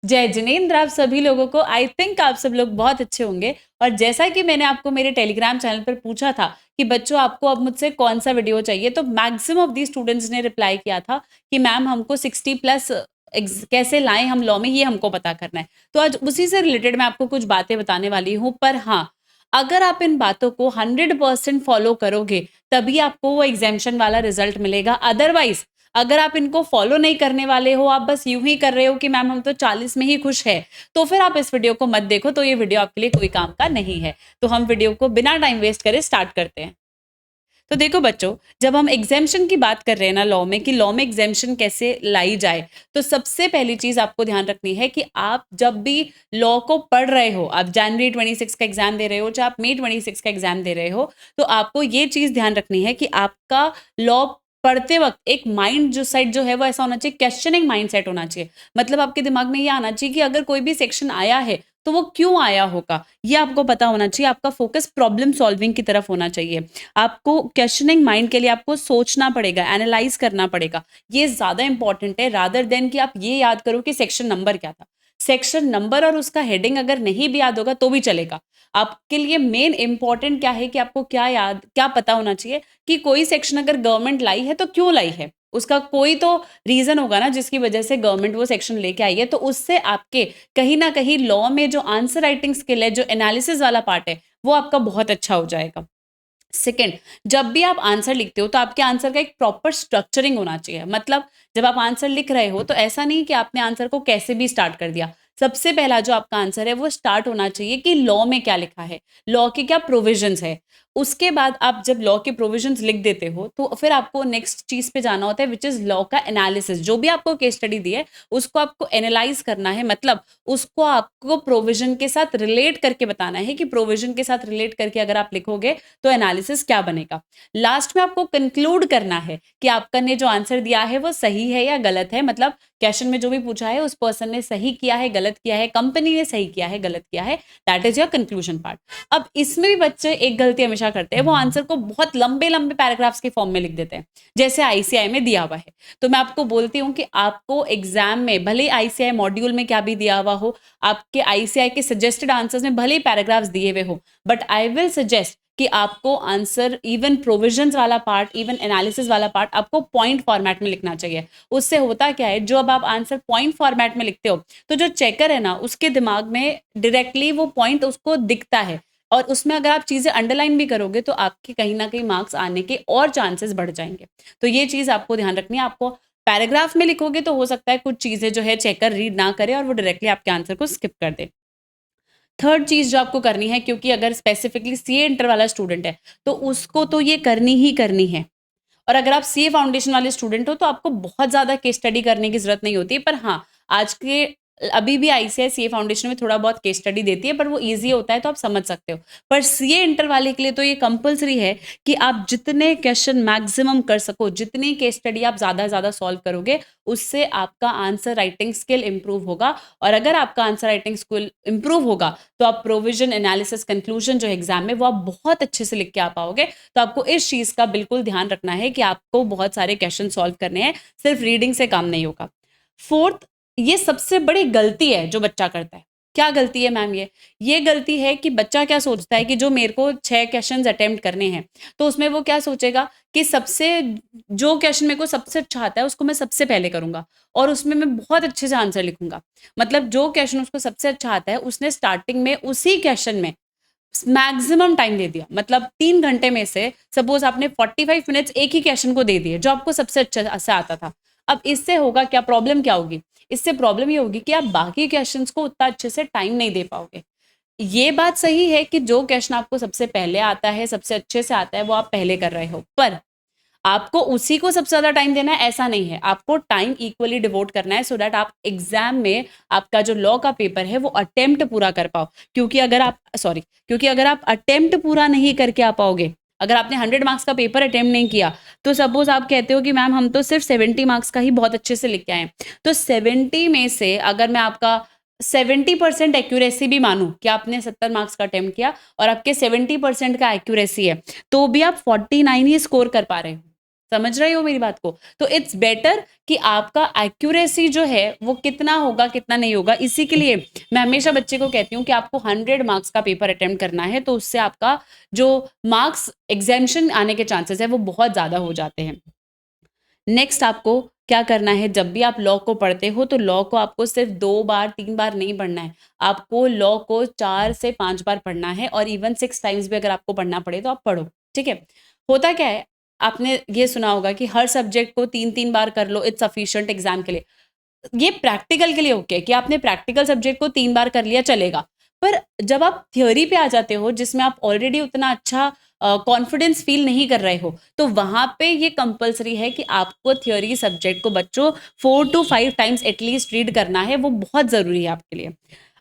जय जिनेंद्र आप सभी लोगों को। आई थिंक आप सब लोग बहुत अच्छे होंगे। और जैसा कि मैंने आपको मेरे टेलीग्राम चैनल पर पूछा था कि बच्चों आपको अब मुझसे कौन सा वीडियो चाहिए, तो मैक्सिमम ऑफ दी स्टूडेंट्स ने रिप्लाई किया था कि मैम हमको 60 प्लस कैसे लाएं हम लॉ में, ये हमको पता करना है। तो आज उसी से रिलेटेड मैं आपको कुछ बातें बताने वाली हूँ। पर हाँ, अगर आप इन बातों को 100% फॉलो करोगे तभी आपको वो एग्जामिशन वाला रिजल्ट मिलेगा। अदरवाइज अगर आप इनको फॉलो नहीं करने वाले हो, आप बस यूं ही कर रहे हो कि मैम हम तो 40 में ही खुश है, तो फिर आप इस वीडियो को मत देखो। तो ये वीडियो आपके लिए कोई काम का नहीं है। तो हम वीडियो को बिना टाइम वेस्ट करे स्टार्ट करते हैं। तो देखो बच्चों, जब हम एग्जामिशन की बात कर रहे हैं ना लॉ में, कि लॉ में एग्जामिशन कैसे लाई जाए, तो सबसे पहली चीज आपको ध्यान रखनी है कि आप जब भी लॉ को पढ़ रहे हो, आप जनवरी 26 का एग्जाम दे रहे हो चाहे आप मई 26 का एग्जाम दे रहे हो, तो आपको ये चीज ध्यान रखनी है कि आपका लॉ पढ़ते वक्त एक माइंड जो सेट जो है वो ऐसा होना चाहिए, क्वेश्चनिंग माइंड सेट होना चाहिए। मतलब आपके दिमाग में ये आना चाहिए कि अगर कोई भी सेक्शन आया है तो वो क्यों आया होगा, ये आपको पता होना चाहिए। आपका फोकस प्रॉब्लम सॉल्विंग की तरफ होना चाहिए। आपको क्वेश्चनिंग माइंड के लिए आपको सोचना पड़ेगा, एनालाइज करना पड़ेगा। ये ज्यादा इंपॉर्टेंट है रादर देन कि आप ये याद करो कि सेक्शन नंबर क्या था। सेक्शन नंबर और उसका हेडिंग अगर नहीं भी याद होगा तो भी चलेगा। आपके लिए मेन इंपॉर्टेंट क्या है कि आपको क्या पता होना चाहिए कि कोई सेक्शन अगर गवर्नमेंट लाई है तो क्यों लाई है। उसका कोई तो रीजन होगा ना जिसकी वजह से गवर्नमेंट वो सेक्शन लेके आई है। तो उससे आपके कहीं ना कहीं लॉ में जो आंसर राइटिंग स्किल है, जो एनालिसिस वाला पार्ट है, वो आपका बहुत अच्छा हो जाएगा। सेकेंड, जब भी आप आंसर लिखते हो तो आपके आंसर का एक प्रॉपर स्ट्रक्चरिंग होना चाहिए। मतलब जब आप आंसर लिख रहे हो तो ऐसा नहीं कि आपने आंसर को कैसे भी स्टार्ट कर दिया। सबसे पहला जो आपका आंसर है वो स्टार्ट होना चाहिए कि लॉ में क्या लिखा है, लॉ के क्या प्रोविजंस है। उसके बाद आप जब लॉ के प्रोविजंस लिख देते हो तो फिर आपको नेक्स्ट चीज पे जाना होता है, विच इज लॉ का एनालिसिस। जो भी आपको केस स्टडी दी है उसको आपको एनालाइज करना है। मतलब उसको आपको प्रोविजन के साथ रिलेट करके बताना है कि प्रोविजन के साथ रिलेट करके अगर आप लिखोगे तो एनालिसिस क्या बनेगा। लास्ट में आपको कंक्लूड करना है कि आपका ने जो आंसर दिया है वो सही है या गलत है। मतलब क्वेश्चन में जो भी पूछा है उस पर्सन ने सही किया है, गलत किया है, कंपनी ने सही किया है, गलत किया है। That is your conclusion part. अब इसमें भी बच्चे एक गलती हमेशा करते हैं, वो आंसर को बहुत लंबे लंबे पैराग्राफ्स के फॉर्म में लिख देते हैं, जैसे आईसीआई में दिया हुआ है। तो मैं आपको बोलती हूँ कि आपको एग्जाम में भले आईसीआई मॉड्यूल में क्या भी दिया हुआ हो, आपके आईसीआई के सजेस्टेड आंसर्स में भले ही पैराग्राफ्स दिए हुए हो, बट आई विल सजेस्ट कि आपको आंसर, इवन प्रोविजंस वाला पार्ट, इवन एनालिसिस वाला पार्ट आपको पॉइंट फॉर्मेट में लिखना चाहिए। उससे होता क्या है, जो अब आप आंसर पॉइंट फॉर्मेट में लिखते हो तो जो चेकर है ना उसके दिमाग में डायरेक्टली वो पॉइंट उसको दिखता है, और उसमें अगर आप चीजें अंडरलाइन भी करोगे तो आपके कहीं ना कहीं मार्क्स आने के और चांसेस बढ़ जाएंगे। तो ये चीज आपको ध्यान रखनी है। आपको पैराग्राफ में लिखोगे तो हो सकता है कुछ चीजें जो है चेकर रीड ना करे और वो डायरेक्टली आपके आंसर को स्किप कर दे। थर्ड चीज जो आपको करनी है, क्योंकि अगर स्पेसिफिकली सीए इंटर वाला स्टूडेंट है तो उसको तो ये करनी ही करनी है। और अगर आप सीए फाउंडेशन वाले स्टूडेंट हो तो आपको बहुत ज्यादा केस स्टडी करने की जरूरत नहीं होती। पर हाँ, आज के अभी भी आईसीआई सीए फाउंडेशन में थोड़ा बहुत केस स्टडी देती है, पर वो इजी होता है तो आप समझ सकते हो। पर सीए इंटर वाले के लिए तो ये कंपलसरी है कि आप जितने क्वेश्चन मैक्सिमम कर सको, जितनी केस स्टडी आप ज्यादा से ज्यादा सॉल्व करोगे, उससे आपका आंसर राइटिंग स्किल इंप्रूव होगा। और अगर आपका आंसर राइटिंग स्किल इंप्रूव होगा तो आप प्रोविजन, एनालिसिस, कंक्लूजन जो एग्जाम में वो आप बहुत अच्छे से लिख के आ पाओगे। तो आपको इस चीज का बिल्कुल ध्यान रखना है कि आपको बहुत सारे क्वेश्चन सॉल्व करने हैं, सिर्फ रीडिंग से काम नहीं होगा। फोर्थ, ये सबसे बड़ी गलती है जो बच्चा करता है। क्या गलती है मैम? ये गलती है कि बच्चा क्या सोचता है कि जो मेरे को 6 क्वेश्चन अटेम्प्ट करने हैं तो उसमें वो क्या सोचेगा कि सबसे जो क्वेश्चन मेरे को सबसे अच्छा आता है उसको मैं सबसे पहले करूंगा और उसमें मैं बहुत अच्छे से आंसर लिखूंगा। मतलब जो क्वेश्चन उसको सबसे अच्छा आता है उसने स्टार्टिंग में उसी क्वेश्चन में मैक्सिमम टाइम दे दिया। मतलब 3 घंटे में से सपोज आपने 45 मिनट्स एक ही क्वेश्चन को दे दिए जो आपको सबसे अच्छा से आता था। अब इससे होगा क्या, प्रॉब्लम क्या होगी? इससे प्रॉब्लम ये होगी कि आप बाकी क्वेश्चंस को उतना अच्छे से टाइम नहीं दे पाओगे। ये बात सही है कि जो क्वेश्चन आपको सबसे पहले आता है, सबसे अच्छे से आता है, वो आप पहले कर रहे हो, पर आपको उसी को सबसे ज्यादा टाइम देना है ऐसा नहीं है। आपको टाइम इक्वली डिवोट करना है सो दैट आप एग्जाम में आपका जो लॉ का पेपर है वो अटेम्प्ट पूरा कर पाओ। क्योंकि अगर आप अटेम्प्ट पूरा नहीं करके आ पाओगे, अगर आपने 100 मार्क्स का पेपर अटेम्प्ट नहीं किया, तो सपोज आप कहते हो कि मैम हम तो सिर्फ 70 मार्क्स का ही बहुत अच्छे से लिख के आए, तो 70 में से अगर मैं आपका 70% एक्यूरेसी भी मानूं कि आपने 70 मार्क्स का अटेम्प्ट किया और आपके 70% का एक्यूरेसी है, तो भी आप 49 ही स्कोर कर पा रहे हो। समझ रहे हो मेरी बात को? तो इट्स बेटर कि आपका एक्यूरेसी जो है वो कितना होगा, कितना नहीं होगा। इसी के लिए मैं हमेशा बच्चे को कहती हूँ कि आपको 100 मार्क्स का पेपर अटेम्प्ट करना है, तो उससे आपका जो मार्क्स एग्ज़ैम्शन आने के चांसेस है वो बहुत ज़्यादा हो जाते हैं। नेक्स्ट आपको क्या करना है, जब भी आप लॉ को पढ़ते हो तो लॉ को आपको सिर्फ 2 बार 3 बार नहीं पढ़ना है, आपको लॉ को 4 से 5 बार पढ़ना है और इवन 6 टाइम्स भी अगर आपको पढ़ना पड़े तो आप पढ़ो, ठीक है? होता क्या है, आपने ये सुना होगा कि हर सब्जेक्ट को 3-3 बार कर लो, इट्स सफिशिएंट एग्जाम के लिए। ये प्रैक्टिकल के लिए ओके है कि आपने प्रैक्टिकल सब्जेक्ट को 3 बार कर लिया, चलेगा। पर जब आप थ्योरी पे आ जाते हो जिसमें आप ऑलरेडी उतना अच्छा कॉन्फिडेंस फील नहीं कर रहे हो, तो वहाँ पे ये कंपल्सरी है कि आपको थ्योरी सब्जेक्ट को बच्चों 4 टू 5 टाइम्स एटलीस्ट रीड करना है, वो बहुत ज़रूरी है आपके लिए।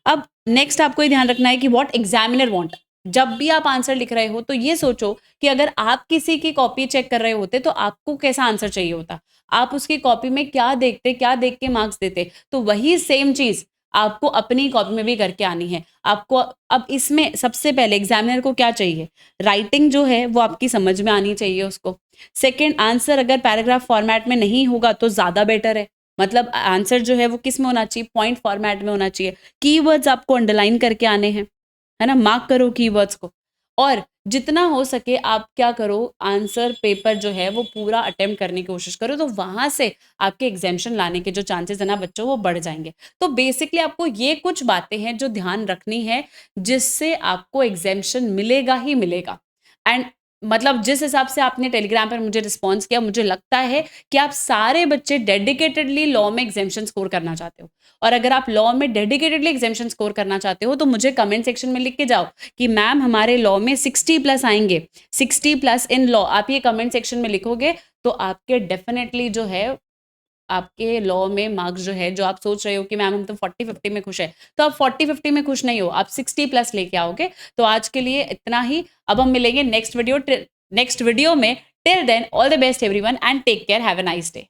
अब नेक्स्ट आपको ये ध्यान रखना है कि व्हाट एग्जामिनर वांट। जब भी आप आंसर लिख रहे हो तो ये सोचो कि अगर आप किसी की कॉपी चेक कर रहे होते तो आपको कैसा आंसर चाहिए होता? आप उसकी कॉपी में क्या देखते, क्या देख के मार्क्स देते? तो वही सेम चीज़ आपको अपनी कॉपी में भी करके आनी है। आपको अब इसमें सबसे पहले एग्जामिनर को क्या चाहिए? राइटिंग जो है वो आपकी समझ में आनी चाहिए उसको। सेकंड, आंसर अगर पैराग्राफ फॉर्मेट में नहीं होगा तो ज़्यादा बेटर है। मतलब आंसर जो है वो किस में होना चाहिए? पॉइंट फॉर्मेट में होना चाहिए। कीवर्ड्स आपको अंडरलाइन करके आने हैं, है ना? मार्क करो कीवर्ड्स को। और जितना हो सके आप क्या करो, आंसर पेपर जो है वो पूरा अटेम्प्ट करने की कोशिश करो, तो वहाँ से आपके एग्ज़ैम्शन लाने के जो चांसेस है ना बच्चों, वो बढ़ जाएँगे। तो बेसिकली आपको ये कुछ बातें हैं जो ध्यान रखनी है, जिससे आपको एग्ज़ैम्शन मिलेगा ही मिलेगा। एंड मतलब जिस हिसाब से आपने टेलीग्राम पर मुझे रिस्पॉन्स किया, मुझे लगता है कि आप सारे बच्चे डेडिकेटेडली लॉ में एग्ज़ैम्शन स्कोर करना चाहते हो। और अगर आप लॉ में डेडिकेटेडली एग्ज़ैम्शन स्कोर करना चाहते हो, तो मुझे कमेंट सेक्शन में लिख के जाओ कि मैम हमारे लॉ में 60 प्लस आएँगे, 60 प्लस इन लॉ। आप ये कमेंट सेक्शन में लिखोगे तो आपके डेफ़िनेटली जो है, आपके लॉ में मार्क्स जो है, जो आप सोच रहे हो कि मैम हम तो 40-50 में खुश हैं, तो आप 40-50 में खुश नहीं हो, आप 60 प्लस लेके आओगे। तो आज के लिए इतना ही। अब हम मिलेंगे नेक्स्ट वीडियो में। Till then all the best everyone and take care, have a nice day.